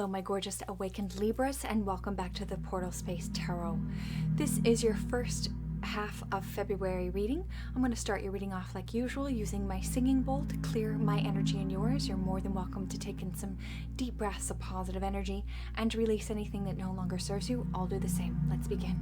Hello, my gorgeous awakened Libras, and welcome back to the Portal Space Tarot. This is your first half of February reading. I'm going to start your reading off like usual using my singing bowl to clear my energy and yours. You're more than welcome to take in some deep breaths of positive energy and to release anything that no longer serves you. I'll do the same. Let's begin.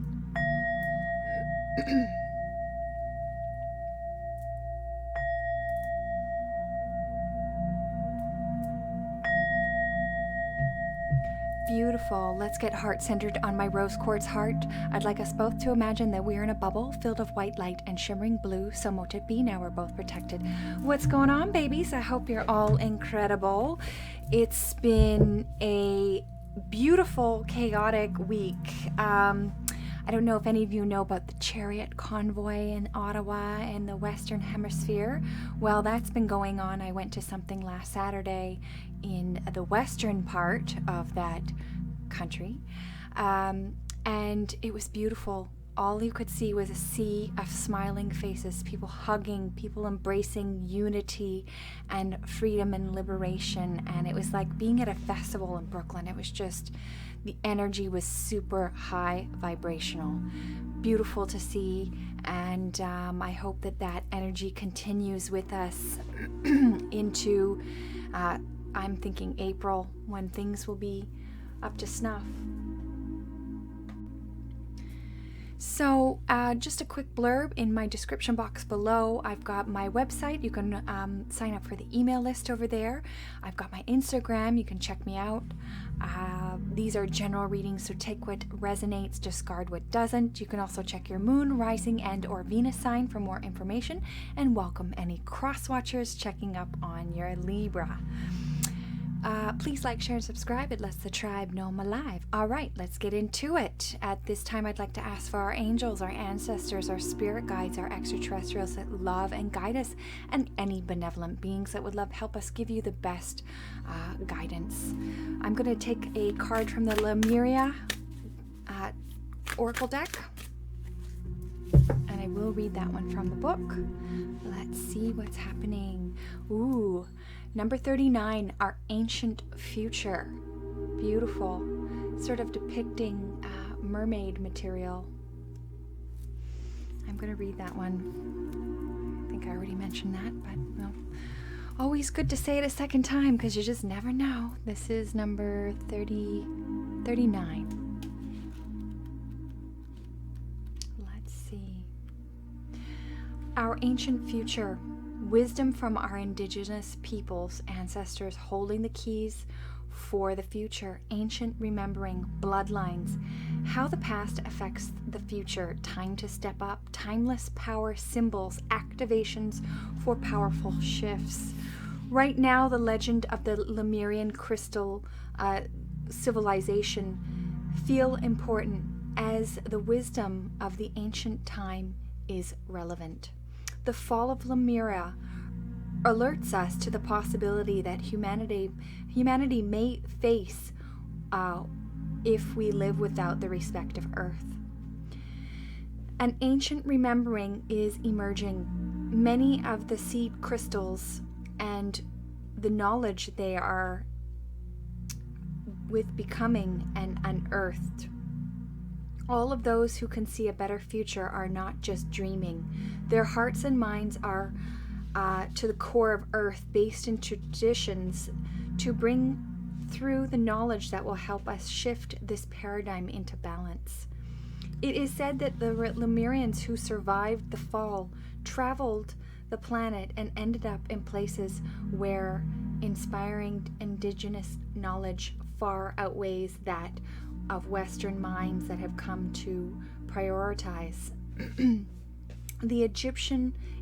Beautiful. Let's get heart-centered on my rose quartz heart. I'd like us both to imagine that we're in a bubble filled of white light and shimmering blue, so mote it be. Now we're both protected. What's going on, babies? I hope you're all incredible. It's been a beautiful, chaotic week. I don't know if any of you know about the chariot convoy in Ottawa in the Western Hemisphere. Well, that's been going on. I went to something last Saturday in the western part of that country, and it was beautiful. All you could see was a sea of smiling faces, people hugging, people embracing unity and freedom and liberation. And it was like being at a festival in Brooklyn. It was just, the energy was super high vibrational, beautiful to see. And I hope that that energy continues with us into, I'm thinking April, when things will be up to snuff. So just a quick blurb in my description box below. I've got my website. You can sign up for the email list over there. I've got my Instagram. You can check me out. These are general readings, so take what resonates, discard what doesn't. You can also check your moon, rising, and or Venus sign for more information, and welcome any cross watchers checking up on your Libra. Please like, share, and subscribe. It lets the tribe know I'm alive. All right, let's get into it. At this time, I'd like to ask for our angels, our ancestors, our spirit guides, our extraterrestrials that love and guide us, and any benevolent beings that would love help us give you the best guidance. I'm going to take a card from the Lemuria Oracle deck, and I will read that one from the book. Let's see what's happening. Ooh. Number 39, our ancient future. Beautiful. Sort of depicting mermaid material. I'm going to read that one. I think I already mentioned that, but no. Always good to say it a second time because you just never know. This is number 39. Let's see. Our ancient future. Wisdom from our indigenous peoples, ancestors holding the keys for the future, ancient remembering, bloodlines, how the past affects the future, time to step up, timeless power symbols, activations for powerful shifts. Right now, the legend of the Lemurian crystal civilization feel important as the wisdom of the ancient time is relevant. The fall of Lemuria alerts us to the possibility that humanity may face if we live without the respect of Earth. An ancient remembering is emerging. Many of the seed crystals and the knowledge they are with becoming and unearthed. All of those who can see a better future are not just dreaming. Their hearts and minds are to the core of Earth, based in traditions to bring through the knowledge that will help us shift this paradigm into balance. It is said that the Lemurians who survived the fall traveled the planet and ended up in places where inspiring indigenous knowledge far outweighs that of Western minds that have come to prioritize. The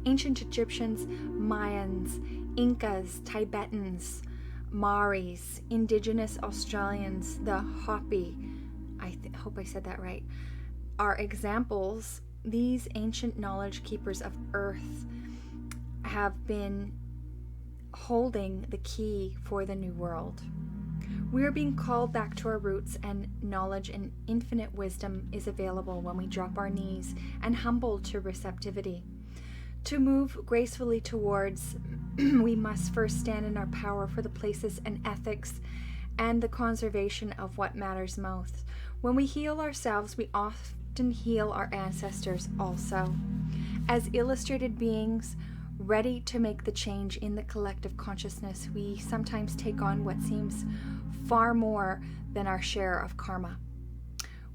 ancient Egyptians, Mayans, Incas, Tibetans, Maoris, indigenous Australians, the Hopi, I hope I said that right, are examples. These ancient knowledge keepers of Earth have been holding the key for the new world. We are being called back to our roots, and knowledge and infinite wisdom is available when we drop our knees and humble to receptivity. To move gracefully towards, we must first stand in our power for the places and ethics and the conservation of what matters most. When we heal ourselves, we often heal our ancestors also. As illustrated beings, ready to make the change in the collective consciousness, we sometimes take on what seems far more than our share of karma.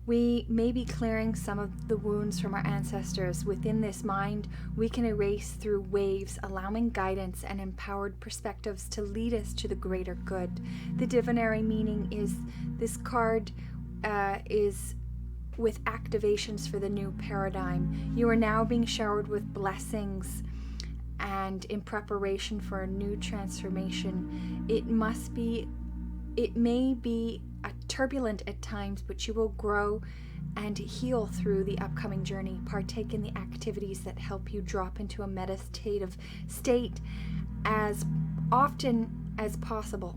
We may be clearing some of the wounds from our ancestors. Within this mind, we can erase through waves, allowing guidance and empowered perspectives to lead us to the greater good. The divinary meaning is this card is with activations for the new paradigm. You are now being showered with blessings and in preparation for a new transformation. It may be turbulent at times, but you will grow and heal through the upcoming journey. Partake in the activities that help you drop into a meditative state as often as possible.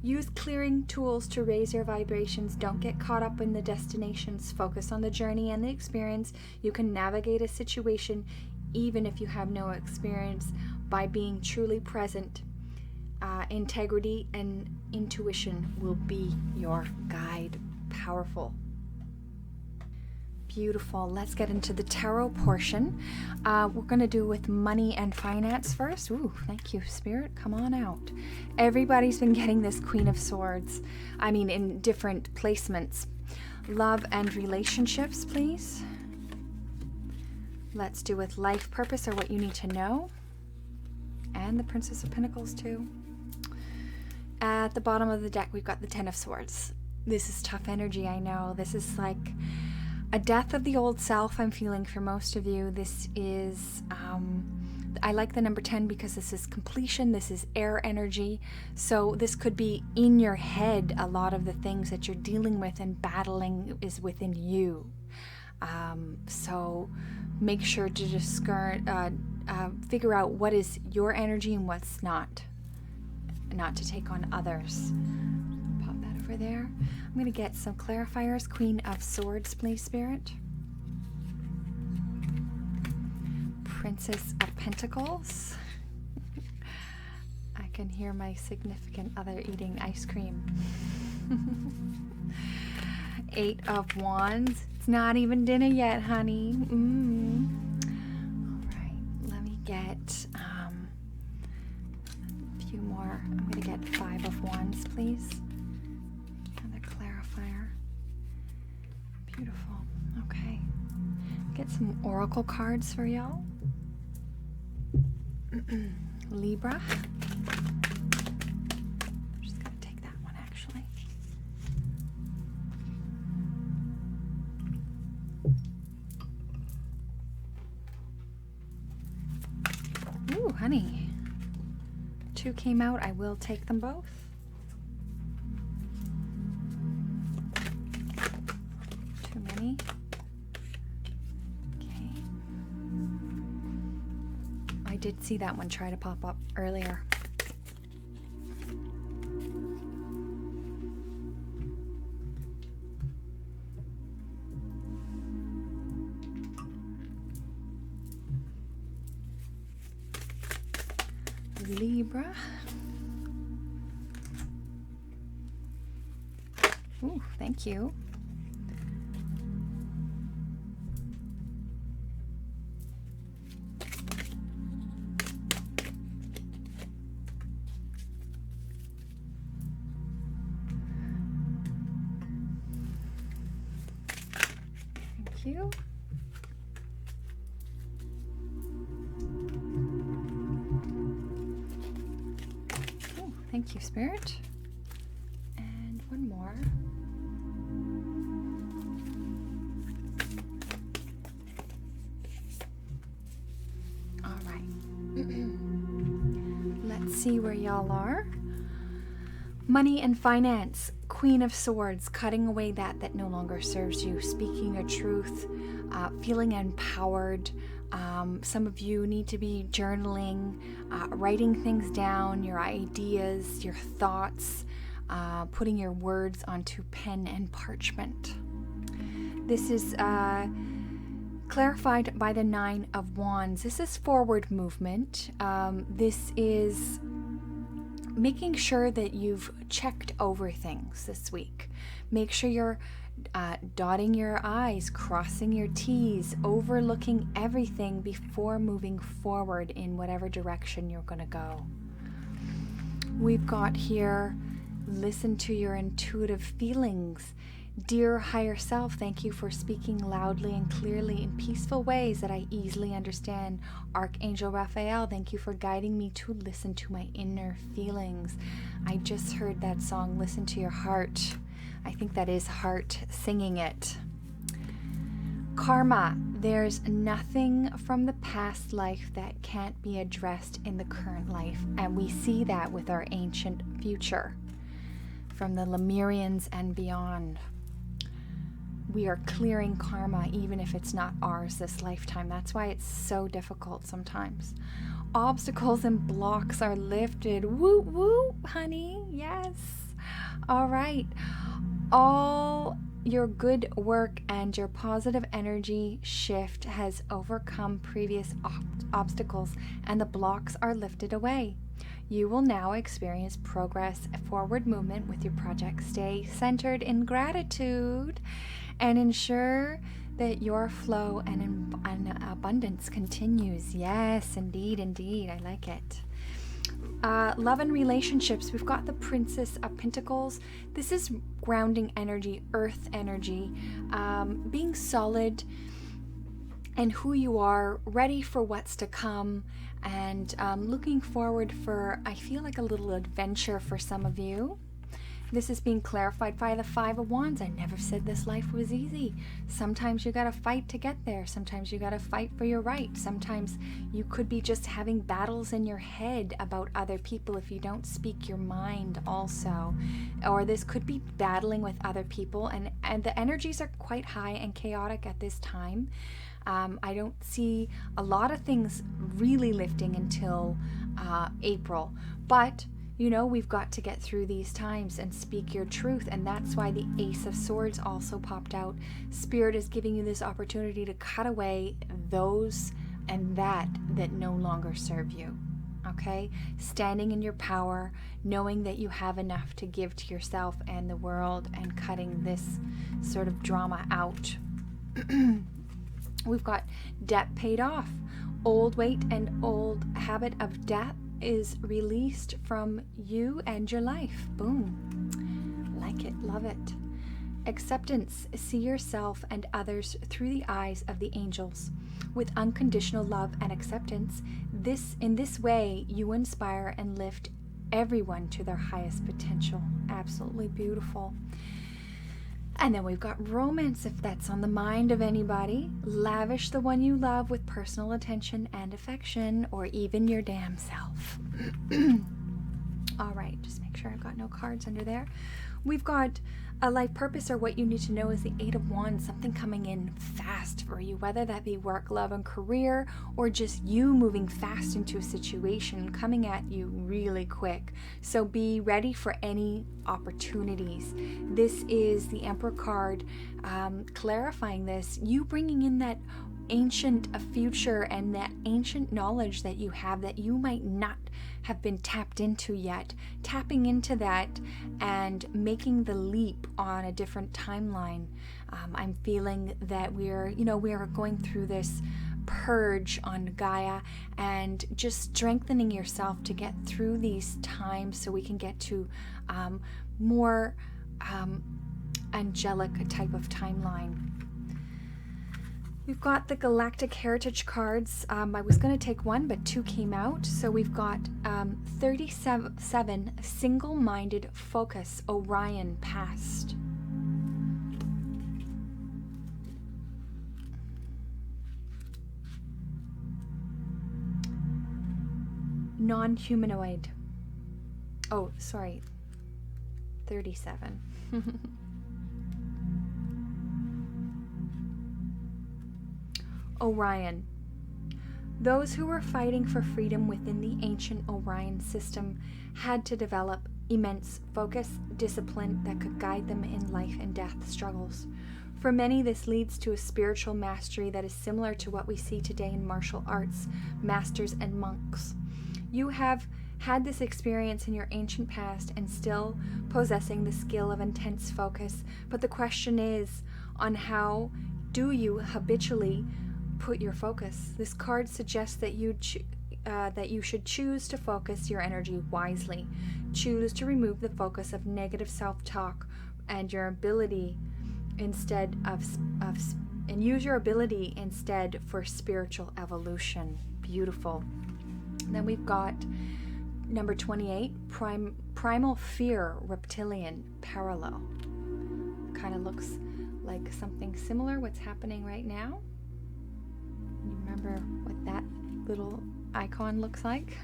Use clearing tools to raise your vibrations. Don't get caught up in the destinations. Focus on the journey and the experience. You can navigate a situation even if you have no experience by being truly present. Integrity and intuition will be your guide. Powerful. Beautiful. Let's get into the tarot portion. We're going to do with money and finance first. Ooh, thank you, Spirit. Come on out. Everybody's been getting this Queen of Swords. I mean, in different placements. Love and relationships, please. Let's do with life purpose or what you need to know. And the Princess of Pentacles, too. At the bottom of the deck, we've got the Ten of Swords. This is tough energy, I know. This is like a death of the old self I'm feeling for most of you. This is, I like the number 10 because this is completion. This is air energy. So this could be in your head. A lot of the things that you're dealing with and battling is within you. So make sure to just figure out what is your energy and what's not to take on others. Pop that over there. I'm going to get some clarifiers. Queen of Swords, please, Spirit. Princess of Pentacles. I can hear my significant other eating ice cream. Eight of Wands. It's not even dinner yet, honey. All right, let me get a few more. I'm going to get 5 of Wands, please. Another clarifier. Beautiful. Okay. Get some oracle cards for y'all. Libra. I'm just going to take that one, actually. Ooh, honey. 2 came out. I will take them both. Too many. Okay. I did see that one try to pop up earlier. Libra. Ooh, thank you. Thank you. Thank you, Spirit. And one more. All right. Let's see where y'all are. Money and finance. Queen of Swords. Cutting away that no longer serves you. Speaking your truth. Feeling empowered. Some of you need to be journaling, writing things down, your ideas, your thoughts, putting your words onto pen and parchment. This is clarified by the 9 of Wands. This is forward movement. This is making sure that you've checked over things this week. Make sure you're dotting your I's, crossing your T's, overlooking everything before moving forward in whatever direction you're going to go. We've got here, listen to your intuitive feelings. Dear higher self, thank you for speaking loudly and clearly in peaceful ways that I easily understand. Archangel Raphael, thank you for guiding me to listen to my inner feelings. I just heard that song, Listen to Your Heart. I think that is Heart singing it. Karma, there's nothing from the past life that can't be addressed in the current life, and we see that with our ancient future, from the Lemurians and beyond. We are clearing karma even if it's not ours this lifetime. That's why it's so difficult sometimes. Obstacles and blocks are lifted. Woo woo, honey. Yes. All right. All your good work and your positive energy shift has overcome previous obstacles, and the blocks are lifted away. You will now experience progress, forward movement with your project. Stay centered in gratitude and ensure that your flow and abundance continues. Yes, indeed, indeed. I like it. Love and relationships. We've got the Princess of Pentacles. This is grounding energy, earth energy, being solid and who you are, ready for what's to come, and looking forward for, I feel like, a little adventure for some of you. This is being clarified by the Five of Wands. I never said this life was easy. Sometimes you got to fight to get there. Sometimes you got to fight for your right. Sometimes you could be just having battles in your head about other people if you don't speak your mind also. Or this could be battling with other people, and the energies are quite high and chaotic at this time. I don't see a lot of things really lifting until April, but you know, we've got to get through these times and speak your truth, and that's why the Ace of Swords also popped out. Spirit is giving you this opportunity to cut away those and that no longer serve you. Okay? Standing in your power, knowing that you have enough to give to yourself and the world, and cutting this sort of drama out. We've got debt paid off. Old weight and old habit of debt is released from you and your life. Boom. Like it, love it. Acceptance. See yourself and others through the eyes of the angels. With unconditional love and acceptance, in this way, you inspire and lift everyone to their highest potential. Absolutely beautiful. And then we've got romance, if that's on the mind of anybody. Lavish the one you love with personal attention and affection, or even your damn self. All right, just make sure I've got no cards under there. We've got a life purpose, or what you need to know is the Eight of Wands, something coming in fast for you, whether that be work, love, and career, or just you moving fast into a situation coming at you really quick. So be ready for any opportunities. This is the Emperor card, clarifying this, you bringing in that ancient future and that ancient knowledge that you have that you might not have been tapped into yet, tapping into that and making the leap on a different timeline. I'm feeling that we are going through this purge on Gaia, and just strengthening yourself to get through these times so we can get to more angelic type of timeline. We've got the Galactic Heritage cards. I was going to take one, but two came out. So we've got 37 single-minded focus, Orion past. Non-humanoid. Oh, sorry. 37. Orion. Those who were fighting for freedom within the ancient Orion system had to develop immense focus, discipline that could guide them in life and death struggles. For many, this leads to a spiritual mastery that is similar to what we see today in martial arts, masters and monks. You have had this experience in your ancient past and still possessing the skill of intense focus. But the question is on how do you habitually put your focus? This card suggests that you should choose to focus your energy wisely. Choose to remove the focus of negative self-talk and your ability instead and use your ability instead for spiritual evolution. Beautiful. And then we've got number 28, Primal Fear, Reptilian, Parallel. Kind of looks like something similar what's happening right now. You remember what that little icon looks like?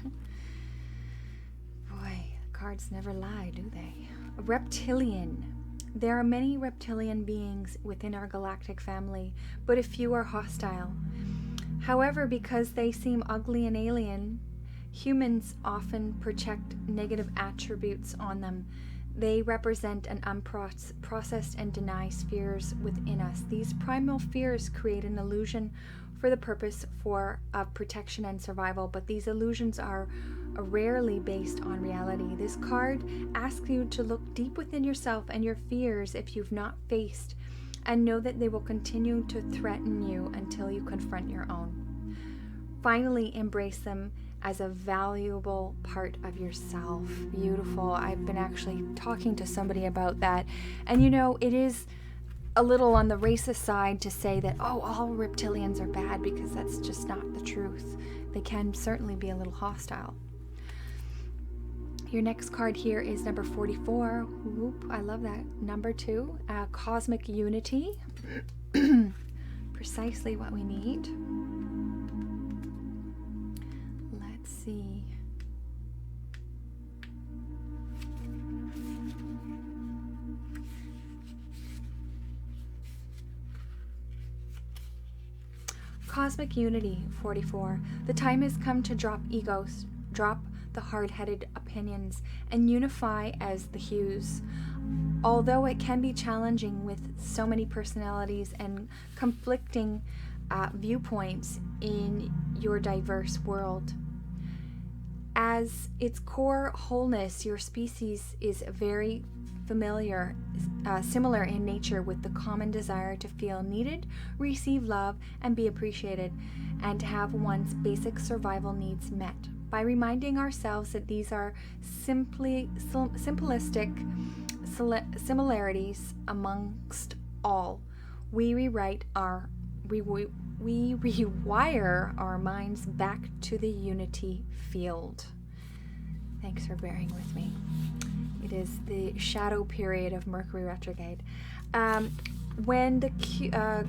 Boy, cards never lie, do they? Reptilian. There are many reptilian beings within our galactic family, but a few are hostile. However, because they seem ugly and alien, humans often project negative attributes on them. They represent an unprocessed and denied fears within us. These primal fears create an illusion for the purpose of protection and survival, but these illusions are rarely based on reality. This card asks you to look deep within yourself and your fears if you've not faced, and know that they will continue to threaten you until you confront your own. Finally, embrace them as a valuable part of yourself. Beautiful. I've been actually talking to somebody about that, and it is a little on the racist side to say that, oh, all reptilians are bad, because that's just not the truth. They can certainly be a little hostile. Your next card here is number 44. Whoop, I love that. Number 2, Cosmic Unity. Precisely what we need. Let's see. Cosmic Unity, 44. The time has come to drop egos, drop the hard-headed opinions, and unify as the hues. Although it can be challenging with so many personalities and conflicting viewpoints in your diverse world. As its core wholeness, your species is very similar in nature, with the common desire to feel needed, receive love, and be appreciated, and to have one's basic survival needs met. By reminding ourselves that these are simplistic similarities amongst all, we rewire our minds back to the unity field. Thanks for bearing with me. It is the shadow period of Mercury retrograde. When the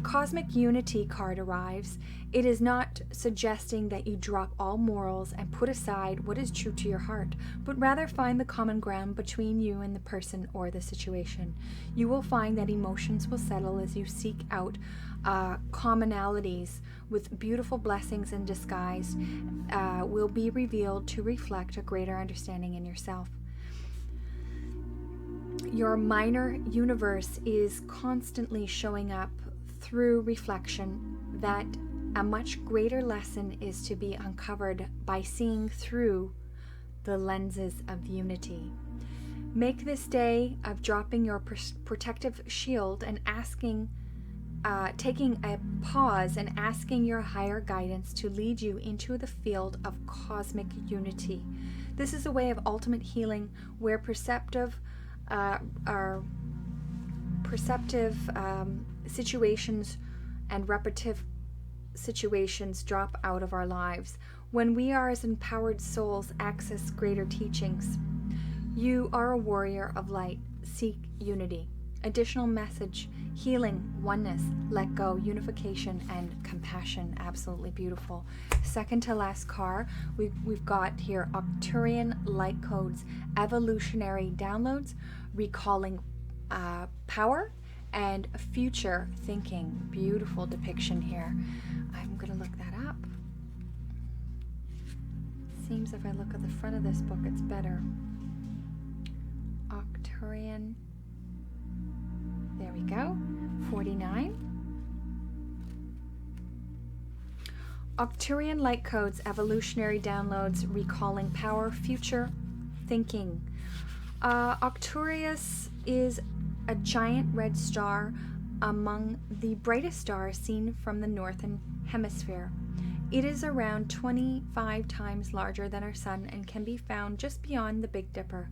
Cosmic Unity card arrives, it is not suggesting that you drop all morals and put aside what is true to your heart, but rather find the common ground between you and the person or the situation. You will find that emotions will settle as you seek out commonalities, with beautiful blessings in disguise will be revealed to reflect a greater understanding in yourself. Your minor universe is constantly showing up through reflection that a much greater lesson is to be uncovered by seeing through the lenses of unity. Make this day of dropping your protective shield and taking a pause and asking your higher guidance to lead you into the field of cosmic unity. This is a way of ultimate healing where perceptive situations and repetitive situations drop out of our lives. When we are as empowered souls access greater teachings. You are a warrior of light. Seek unity. Additional message: healing, oneness, let go, unification, and compassion. Absolutely beautiful. Second to last card, we've got here Arcturian light codes, evolutionary downloads, recalling power, and future thinking. Beautiful depiction here. I'm going to look that up. Seems if I look at the front of this book, it's better. Arcturian. There we go. 49. Arcturian light codes, evolutionary downloads, recalling power, future thinking. Arcturus is a giant red star among the brightest stars seen from the northern hemisphere. It is around 25 times larger than our sun and can be found just beyond the Big Dipper.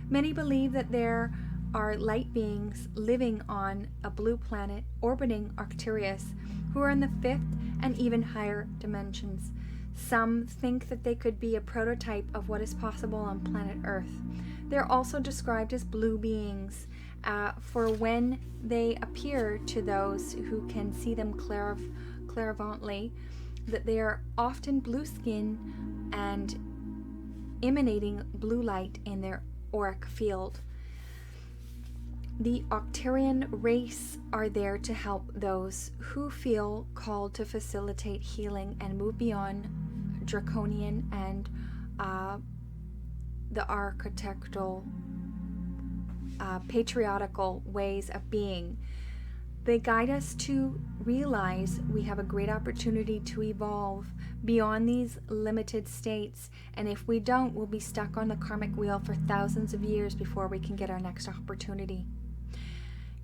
Many believe that there are light beings living on a blue planet orbiting Arcturus who are in the fifth and even higher dimensions. Some think that they could be a prototype of what is possible on planet Earth. They're also described as blue beings, for when they appear to those who can see them clairvoyantly, that they are often blue skin and emanating blue light in their auric field. The Arcturian race are there to help those who feel called to facilitate healing and move beyond draconian and the archetypal, patriarchal ways of being. They guide us to realize we have a great opportunity to evolve beyond these limited states, and if we don't, we'll be stuck on the karmic wheel for thousands of years before we can get our next opportunity.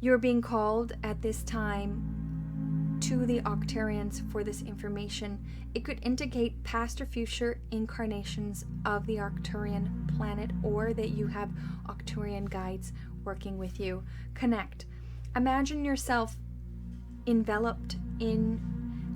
You're being called at this time to the Arcturians for this information. It could indicate past or future incarnations of the Arcturian planet, or that you have Arcturian guides working with you. Connect. Imagine yourself enveloped in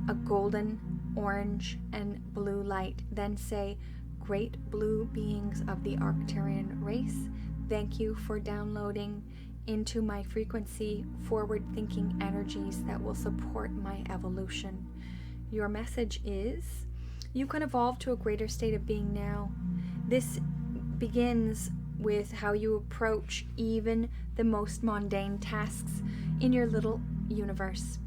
a golden, orange, and blue light. Then say, "Great blue beings of the Arcturian race, thank you for downloading into my frequency forward-thinking energies that will support my evolution." Your message is, you can evolve to a greater state of being now. This begins with how you approach even the most mundane tasks in your little universe.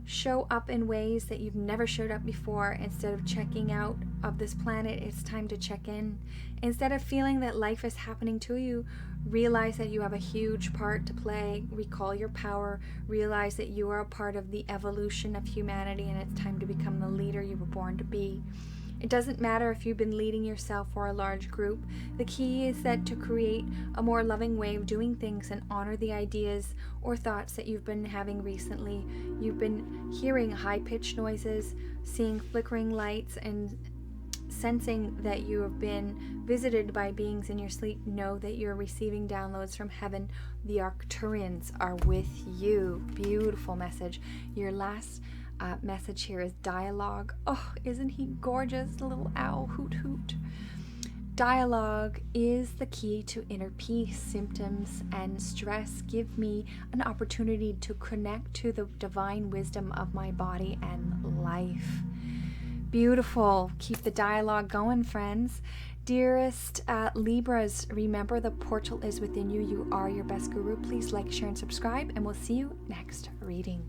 Show up in ways that you've never showed up before. Instead of checking out of this planet, it's time to check in. Instead of feeling that life is happening to you, realize that you have a huge part to play. Recall your power. Realize that you are a part of the evolution of humanity, and it's time to become the leader you were born to be. It doesn't matter if you've been leading yourself or a large group. The key is that to create a more loving way of doing things and honor the ideas or thoughts that you've been having recently. You've been hearing high-pitched noises, seeing flickering lights, and sensing that you have been visited by beings in your sleep. Know that you're receiving downloads from heaven. The Arcturians are with you. Beautiful message. Your last message here is dialogue. Oh, isn't he gorgeous? Little owl, hoot hoot. Dialogue is the key to inner peace. Symptoms and stress give me an opportunity to connect to the divine wisdom of my body and life. Beautiful. Keep the dialogue going, friends. Dearest Libras, remember the portal is within you. You are your best guru. Please like, share, and subscribe, and we'll see you next reading.